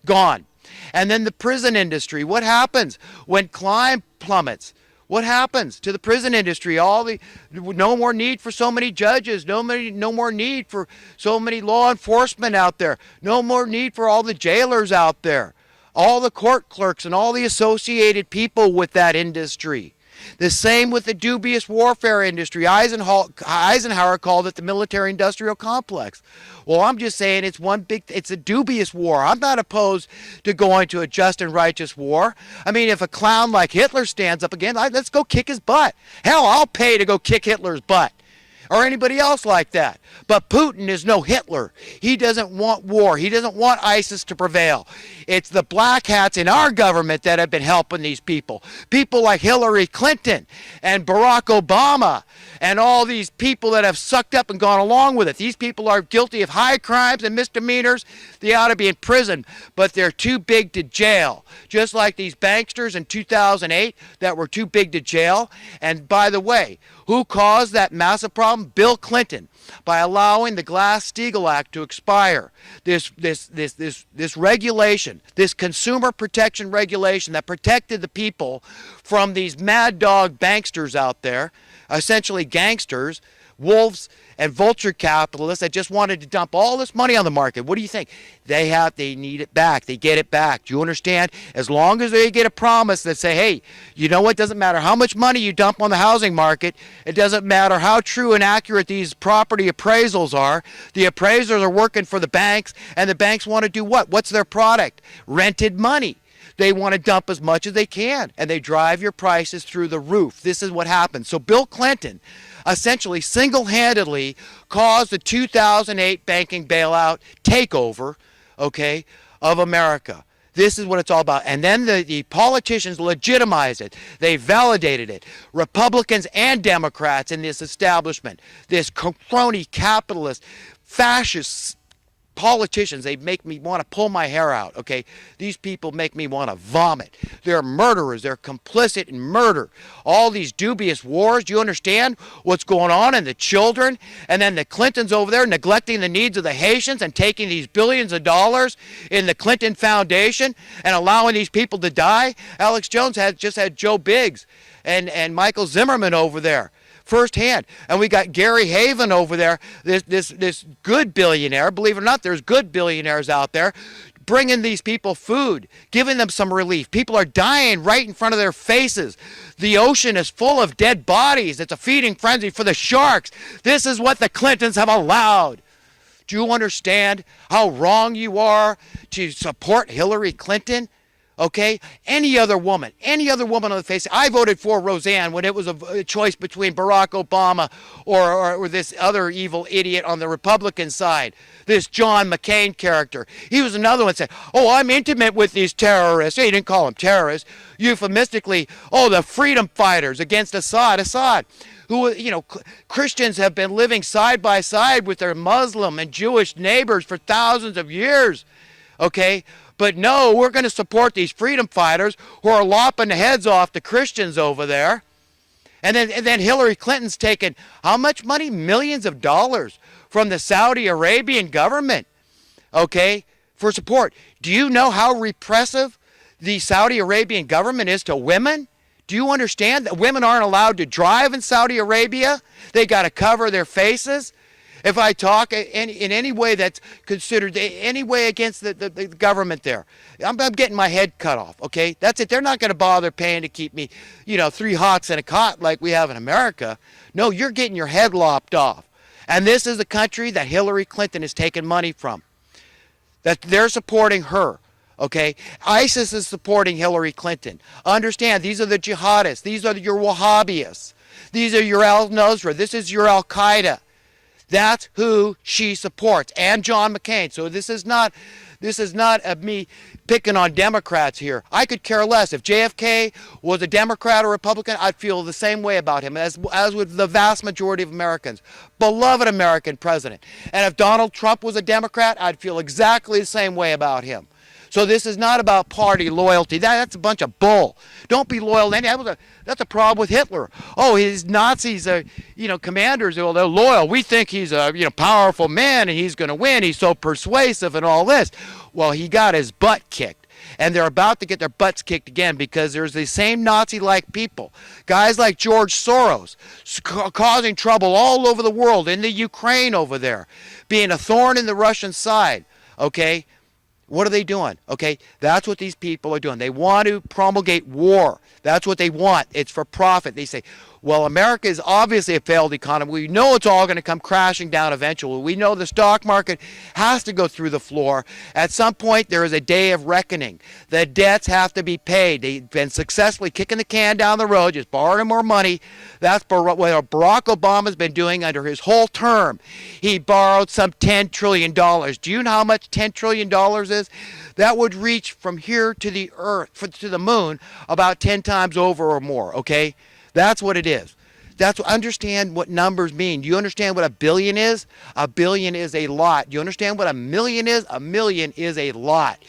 Gone. And then the prison industry. What happens when crime plummets? What happens to the prison industry? No more need for so many judges, no more need for so many law enforcement out there, no more need for all the jailers out there, all the court clerks and all the associated people with that industry. The same with the dubious warfare industry. Eisenhower called it the military-industrial complex. Well, I'm just saying it's a dubious war. I'm not opposed to going to a just and righteous war. I mean, if a clown like Hitler stands up again, let's go kick his butt. Hell, I'll pay to go kick Hitler's butt. Or anybody else like that. But Putin is no Hitler. He doesn't want war. He doesn't want ISIS to prevail. It's the black hats in our government that have been helping these people. People like Hillary Clinton and Barack Obama and all these people that have sucked up and gone along with it. These people are guilty of high crimes and misdemeanors. They ought to be in prison, but they're too big to jail. Just like these banksters in 2008 that were too big to jail. And by the way, who caused that massive problem? Bill Clinton, by allowing the Glass-Steagall Act to expire. This regulation, this consumer protection regulation that protected the people from these mad dog banksters out there, essentially gangsters, wolves, and vulture capitalists that just wanted to dump all this money on the market. What do you think? They need it back. They get it back. Do you understand? As long as they get a promise that say, hey, you know what? Doesn't matter how much money you dump on the housing market. It doesn't matter how true and accurate these property appraisals are. The appraisers are working for the banks, and the banks want to do what? What's their product? Rented money. They want to dump as much as they can, and they drive your prices through the roof. This is what happens. So Bill Clinton essentially single-handedly caused the 2008 banking bailout takeover, okay, of America. This is what it's all about. And then the politicians legitimized it. They validated it. Republicans and Democrats in this establishment, this crony capitalist, fascist politicians, they make me want to pull my hair out, okay? These people make me want to vomit. They're murderers. They're complicit in murder. All these dubious wars. Do you understand what's going on in the children? And then the Clintons over there neglecting the needs of the Haitians and taking these billions of dollars in the Clinton Foundation and allowing these people to die. Alex Jones just had Joe Biggs and Michael Zimmerman over there firsthand. And we got Gary Haven over there, this good billionaire. Believe it or not, there's good billionaires out there bringing these people food, giving them some relief. People are dying right in front of their faces. The ocean is full of dead bodies. It's a feeding frenzy for the sharks. This is what the Clintons have allowed. Do you understand how wrong you are to support Hillary Clinton? Okay, any other woman on the face. I voted for Roseanne when it was a choice between Barack Obama or this other evil idiot on the Republican side, this John McCain character. He was another one that said, oh, I'm intimate with these terrorists. He didn't call them terrorists. Euphemistically, oh, the freedom fighters against Assad, who, you know, Christians have been living side by side with their Muslim and Jewish neighbors for thousands of years, okay? But no, we're going to support these freedom fighters who are lopping the heads off the Christians over there. And then Hillary Clinton's taken how much money? Millions of dollars from the Saudi Arabian government, okay, for support. Do you know how repressive the Saudi Arabian government is to women? Do you understand that women aren't allowed to drive in Saudi Arabia? They got to cover their faces. If I talk in any way that's considered any way against the government there, I'm getting my head cut off, okay? That's it. They're not going to bother paying to keep me, you know, 3 hots in a cot like we have in America. No, you're getting your head lopped off. And this is the country that Hillary Clinton is taking money from, that they're supporting her, okay? ISIS is supporting Hillary Clinton. Understand, these are the jihadists. These are your Wahhabists. These are your al-Nusra. This is your Al-Qaeda. That's who she supports, and John McCain. So this is not me picking on Democrats here. I could care less. If JFK was a Democrat or Republican, I'd feel the same way about him as would the vast majority of Americans. Beloved American president. And if Donald Trump was a Democrat, I'd feel exactly the same way about him. So this is not about party loyalty. That's a bunch of bull. Don't be loyal to any. That's a problem with Hitler. Oh, his Nazis are, commanders. Well, they're loyal. We think he's a, powerful man and he's going to win. He's so persuasive and all this. Well, he got his butt kicked. And they're about to get their butts kicked again because there's the same Nazi-like people. Guys like George Soros causing trouble all over the world, in the Ukraine over there, being a thorn in the Russian side, okay? What are they doing? Okay, that's what these people are doing. They want to promulgate war. That's what they want. It's for profit. They say, well, America is obviously a failed economy. We know it's all going to come crashing down eventually. We know the stock market has to go through the floor. At some point, there is a day of reckoning. The debts have to be paid. They've been successfully kicking the can down the road, just borrowing more money. That's what Barack Obama's been doing under his whole term. He borrowed some $10 trillion. Do you know how much $10 trillion is? That would reach from here to the earth, to the moon, about 10 times over or more, okay? That's what it is. Understand what numbers mean. Do you understand what a billion is? A billion is a lot. Do you understand what a million is? A million is a lot.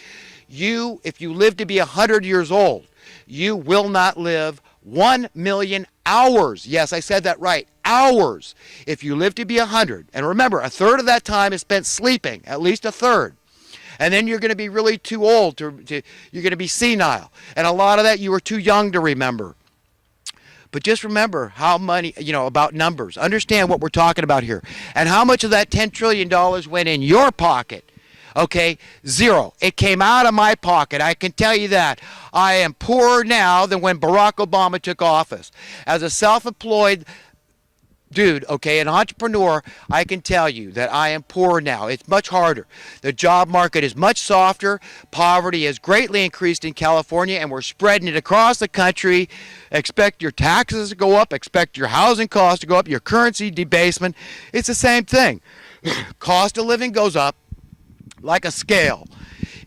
If you live to be 100 years old, you will not live 1 million hours. Yes, I said that right. Hours. If you live to be 100. And remember, a third of that time is spent sleeping. At least a third. And then you're going to be really too old. You're going to be senile. And a lot of that you were too young to remember. But just remember how money, about numbers. Understand what we're talking about here. And how much of that $10 trillion went in your pocket? Okay, zero. It came out of my pocket. I can tell you that. I am poorer now than when Barack Obama took office. As a self-employed dude, okay, an entrepreneur, I can tell you that I am poor now. It's much harder. The job market is much softer. Poverty has greatly increased in California, and we're spreading it across the country. Expect your taxes to go up. Expect your housing costs to go up. Your currency debasement. It's the same thing. Cost of living goes up like a scale.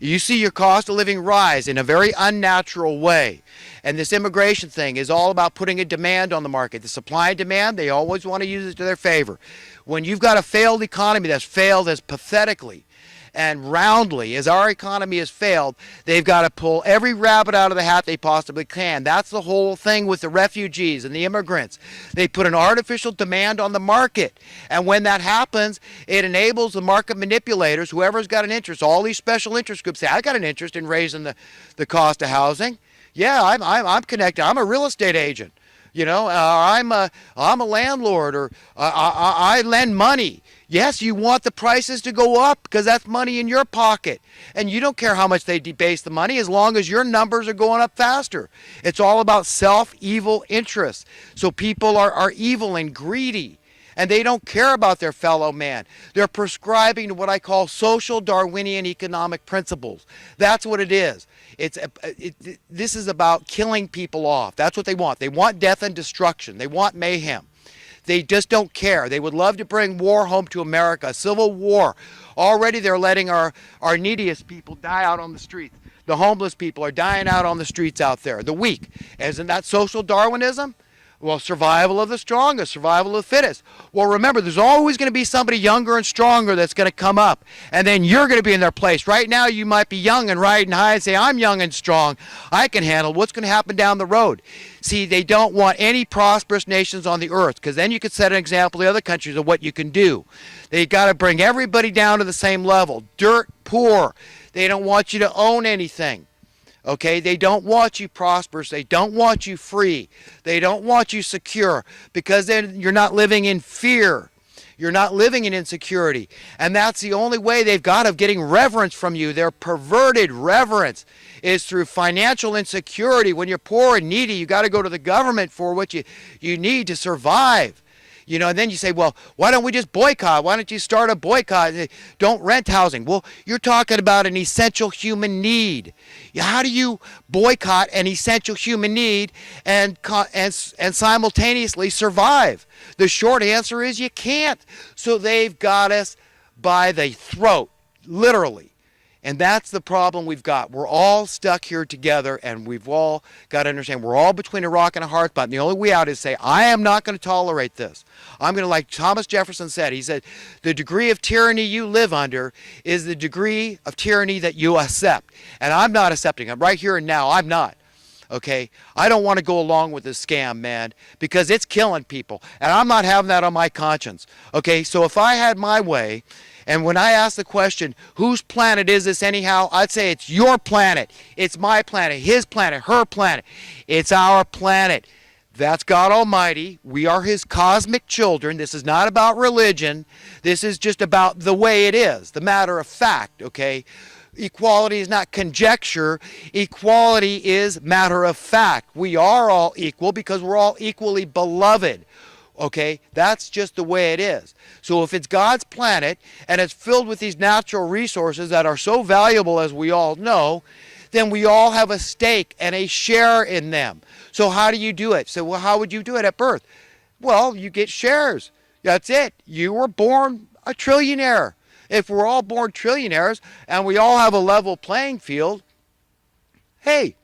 You see your cost of living rise in a very unnatural way. And this immigration thing is all about putting a demand on the market. The supply and demand, they always want to use it to their favor. When you've got a failed economy that's failed as pathetically and roundly as our economy has failed, they've got to pull every rabbit out of the hat they possibly can. That's the whole thing with the refugees and the immigrants. They put an artificial demand on the market. And when that happens, it enables the market manipulators, whoever's got an interest, all these special interest groups say, I got an interest in raising the cost of housing. Yeah, I'm connected. I'm a real estate agent. I'm a landlord, or I lend money. Yes, you want the prices to go up because that's money in your pocket. And you don't care how much they debase the money as long as your numbers are going up faster. It's all about self-evil interests. So people are evil and greedy. And they don't care about their fellow man. They're prescribing to what I call social Darwinian economic principles. That's what it is. This is about killing people off. That's what they want. They want death and destruction. They want mayhem. They just don't care. They would love to bring war home to America, a civil war. Already they're letting our neediest people die out on the streets. The homeless people are dying out on the streets out there. The weak. Isn't that social Darwinism? Well, survival of the strongest, survival of the fittest. Well, remember, there's always going to be somebody younger and stronger that's going to come up, and then you're going to be in their place. Right now, you might be young and riding high and say, I'm young and strong. I can handle what's going to happen down the road. See, they don't want any prosperous nations on the earth, because then you could set an example to other countries of what you can do. They got to bring everybody down to the same level. Dirt poor. They don't want you to own anything. Okay, they don't want you prosperous. They don't want you free. They don't want you secure, because then you're not living in fear. You're not living in insecurity. And that's the only way they've got of getting reverence from you. Their perverted reverence is through financial insecurity. When you're poor and needy, you got to go to the government for what you need to survive. And then you say, well, why don't we just boycott? Why don't you start a boycott? Don't rent housing. Well, you're talking about an essential human need. How do you boycott an essential human need and simultaneously survive? The short answer is you can't. So they've got us by the throat, literally. And that's the problem we've got. We're all stuck here together, and we've all got to understand we're all between a rock and a hard spot. And the only way out is say, I am not going to tolerate this. I'm going to, like Thomas Jefferson said, he said, the degree of tyranny you live under is the degree of tyranny that you accept. And I'm not accepting. I'm right here and now. I'm not. Okay? I don't want to go along with this scam, man, because it's killing people. And I'm not having that on my conscience. Okay? So if I had my way, and when I ask the question, whose planet is this anyhow? I'd say it's your planet. It's my planet, his planet, her planet. It's our planet. That's God Almighty. We are his cosmic children. This is not about religion. This is just about the way it is, the matter of fact, okay? Equality is not conjecture. Equality is matter of fact. We are all equal because we're all equally beloved. Okay, that's just the way it is. So if it's God's planet and it's filled with these natural resources that are so valuable, as we all know, then we all have a stake and a share in them. So how do you do it? So well, how would you do it at birth? Well, you get shares. That's it. You were born a trillionaire. If we're all born trillionaires and we all have a level playing field, hey,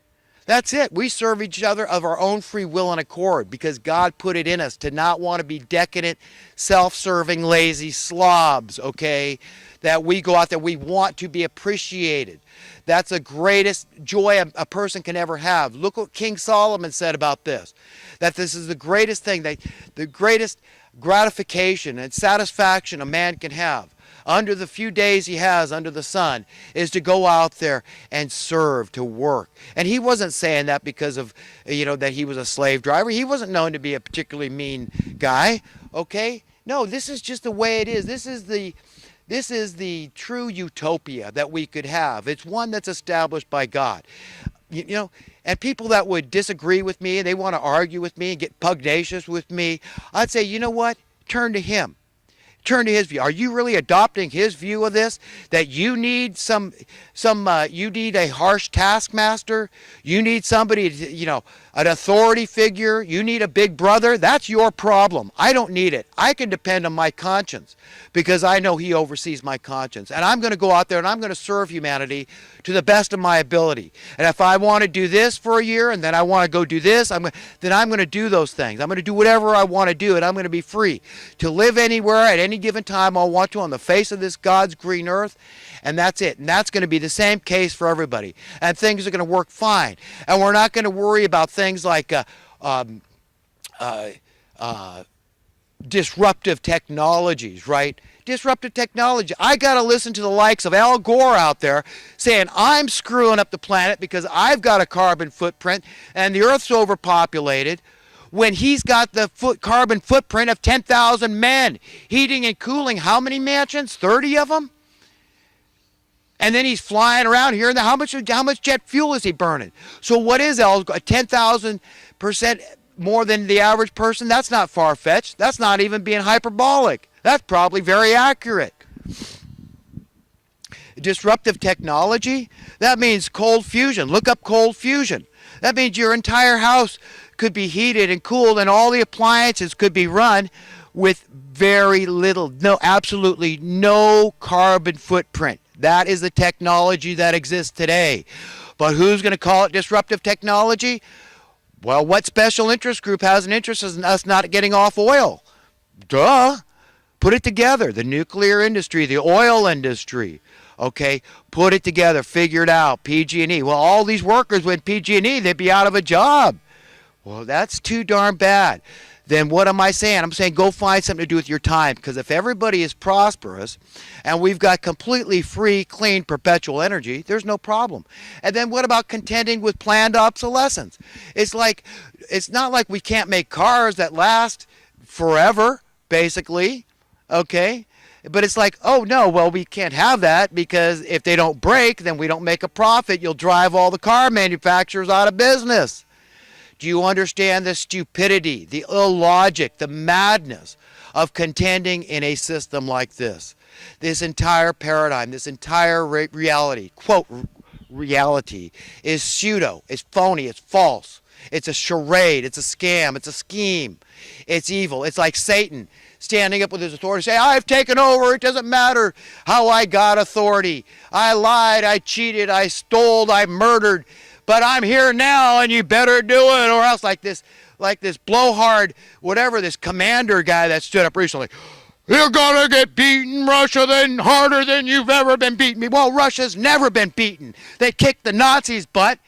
that's it. We serve each other of our own free will and accord because God put it in us to not want to be decadent, self-serving, lazy slobs, okay? That we go out there, we want to be appreciated. That's the greatest joy a person can ever have. Look what King Solomon said about this, that this is the greatest thing, the greatest gratification and satisfaction a man can have under the few days he has under the sun is to go out there and serve, to work. And he wasn't saying that because of, that he was a slave driver. He wasn't known to be a particularly mean guy, okay? No, this is just the way it is. This is the true utopia that we could have. It's one that's established by God. And people that would disagree with me and they want to argue with me and get pugnacious with me, I'd say, you know what? Turn to him. Turn to his view. Are you really adopting his view of this? That you need you need a harsh taskmaster? You need somebody, an authority figure? You need a big brother? That's your problem. I don't need it. I can depend on my conscience because I know he oversees my conscience. And I'm going to go out there and I'm going to serve humanity to the best of my ability. And if I want to do this for a year and then I want to go do this, then I'm going to do those things. I'm going to do whatever I want to do and I'm going to be free to live anywhere at any given time I want to on the face of this God's green earth. And that's it. And that's going to be the same case for everybody. And things are going to work fine. And we're not going to worry about things like disruptive technologies, right? Disruptive technology. I got to listen to the likes of Al Gore out there saying I'm screwing up the planet because I've got a carbon footprint and the Earth's overpopulated, when he's got the carbon footprint of 10,000 men heating and cooling how many mansions? 30 of them? And then he's flying around here. And how much jet fuel is he burning? So what is 10,000% more than the average person? That's not far-fetched. That's not even being hyperbolic. That's probably very accurate. Disruptive technology, that means cold fusion. Look up cold fusion. That means your entire house could be heated and cooled and all the appliances could be run with very little, absolutely no carbon footprint. That is the technology that exists today. But who's going to call it disruptive technology? Well, what special interest group has an interest in us not getting off oil? Duh. Put it together. The nuclear industry, the oil industry. Okay, put it together, figure it out, PG&E. Well, all these workers with PG&E, they'd be out of a job. Well, that's too darn bad. Then what am I saying? I'm saying go find something to do with your time, because if everybody is prosperous and we've got completely free, clean, perpetual energy, there's no problem. And then what about contending with planned obsolescence? It's not like we can't make cars that last forever, basically, okay? But it's like, oh no, well, we can't have that because if they don't break, then we don't make a profit. You'll drive all the car manufacturers out of business. Do you understand the stupidity, the illogic, the madness of contending in a system like this? This entire paradigm, this entire reality, quote, reality, is pseudo, it's phony, it's false. It's a charade, it's a scam, it's a scheme. It's evil. It's like Satan. standing up with his authority, say, I've taken over, it doesn't matter how I got authority. I lied, I cheated, I stole, I murdered, but I'm here now and you better do it, or else like this blowhard, whatever, this commander guy that stood up recently. You're gonna get beaten, Russia, then harder than you've ever been beaten. Well, Russia's never been beaten. They kicked the Nazis' butt.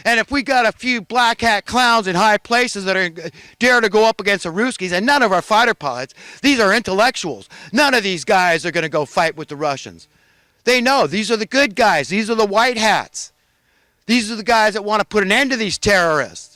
And if we got a few black hat clowns in high places that are dare to go up against the Ruskies, and none of our fighter pilots, these are intellectuals. None of these guys are going to go fight with the Russians. They know these are the good guys. These are the white hats. These are the guys that want to put an end to these terrorists.